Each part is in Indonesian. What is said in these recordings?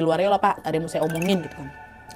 luar ya lah Pak, ada yang mau saya omongin gitu kan.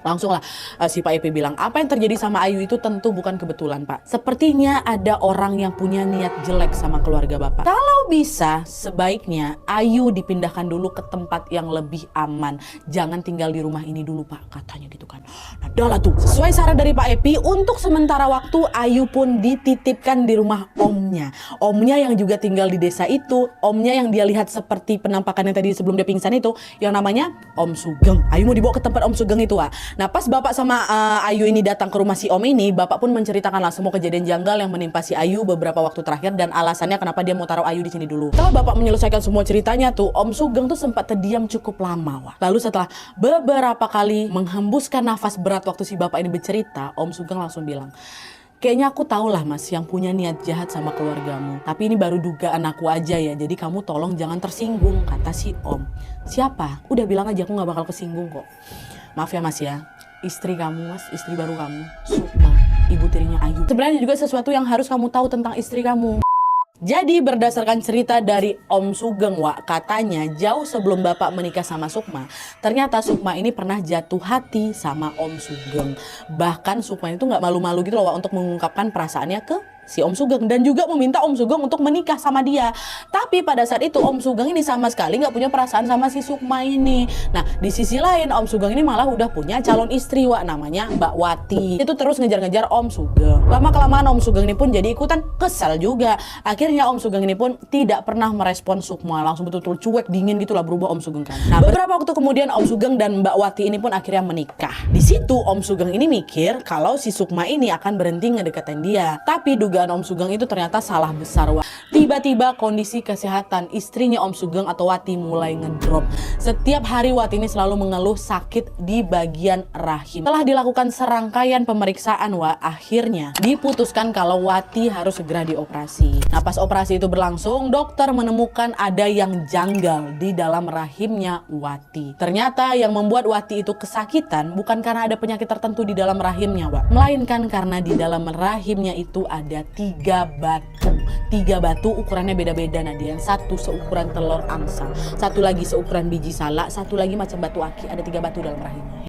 Langsung lah si Pak Epi bilang, apa yang terjadi sama Ayu itu tentu bukan kebetulan Pak. Sepertinya ada orang yang punya niat jelek sama keluarga Bapak. Kalau bisa, sebaiknya Ayu dipindahkan dulu ke tempat yang lebih aman. Jangan tinggal di rumah ini dulu Pak, katanya gitu kan. Nah dah tuh, sesuai saran dari Pak Epi, untuk sementara waktu Ayu pun dititipkan di rumah omnya. Omnya yang juga tinggal di desa itu, omnya yang dia lihat seperti penampakannya tadi sebelum dia pingsan itu, yang namanya Om Sugeng. Ayu mau dibawa ke tempat Om Sugeng itu Pak. Nah pas Bapak sama Ayu ini datang ke rumah si Om ini, Bapak pun menceritakan lah semua kejadian janggal yang menimpa si Ayu beberapa waktu terakhir dan alasannya kenapa dia mau taruh Ayu di sini dulu. Setelah Bapak menyelesaikan semua ceritanya tuh, Om Sugeng tuh sempat terdiam cukup lama. Wah. Lalu setelah beberapa kali menghembuskan nafas berat waktu si Bapak ini bercerita, Om Sugeng langsung bilang, kayaknya aku tahu lah Mas yang punya niat jahat sama keluargamu. Tapi ini baru dugaan aku aja ya. Jadi kamu tolong jangan tersinggung, kata si Om. Siapa? Udah bilang aja aku gak bakal kesinggung kok. Maaf ya Mas ya. Istri kamu Mas, istri baru kamu, Sukma, ibu tirinya Ayu. Sebenarnya juga sesuatu yang harus kamu tahu tentang istri kamu. Jadi berdasarkan cerita dari Om Sugeng, Wak, katanya jauh sebelum Bapak menikah sama Sukma, ternyata Sukma ini pernah jatuh hati sama Om Sugeng. Bahkan Sukma itu nggak malu-malu gitu loh, Wak, untuk mengungkapkan perasaannya ke si Om Sugeng dan juga meminta Om Sugeng untuk menikah sama dia. Tapi pada saat itu Om Sugeng ini sama sekali nggak punya perasaan sama si Sukma ini. Nah di sisi lain Om Sugeng ini malah udah punya calon istri, Wak, namanya Mbak Wati. Itu terus ngejar-ngejar Om Sugeng. Lama-kelamaan Om Sugeng ini pun jadi ikutan kesal juga. Akhirnya Om Sugeng ini pun tidak pernah merespon Sukma, langsung betul-betul cuek, dingin gitulah berubah Om Sugeng kan. Nah beberapa waktu kemudian Om Sugeng dan Mbak Wati ini pun akhirnya menikah. Di situ Om Sugeng ini mikir kalau si Sukma ini akan berhenti ngedeketin dia. Tapi dugaan Om Sugeng itu ternyata salah besar, Wak. Tiba-tiba kondisi kesehatan istrinya Om Sugeng atau Wati mulai ngedrop. Setiap hari Wati ini selalu mengeluh sakit di bagian rahim. Setelah dilakukan serangkaian pemeriksaan, Wak, akhirnya diputuskan kalau Wati harus segera dioperasi. Nah pas operasi itu berlangsung, dokter menemukan ada yang janggal di dalam rahimnya Wati. Ternyata yang membuat Wati itu kesakitan bukan karena ada penyakit tertentu di dalam rahimnya, Wak, melainkan karena di dalam rahimnya itu ada 3 batu. 3 batu ukurannya beda-beda. Nah dia yang satu seukuran telur angsa, satu lagi seukuran biji salak, satu lagi macam batu aki. Ada 3 batu dalam rahimnya.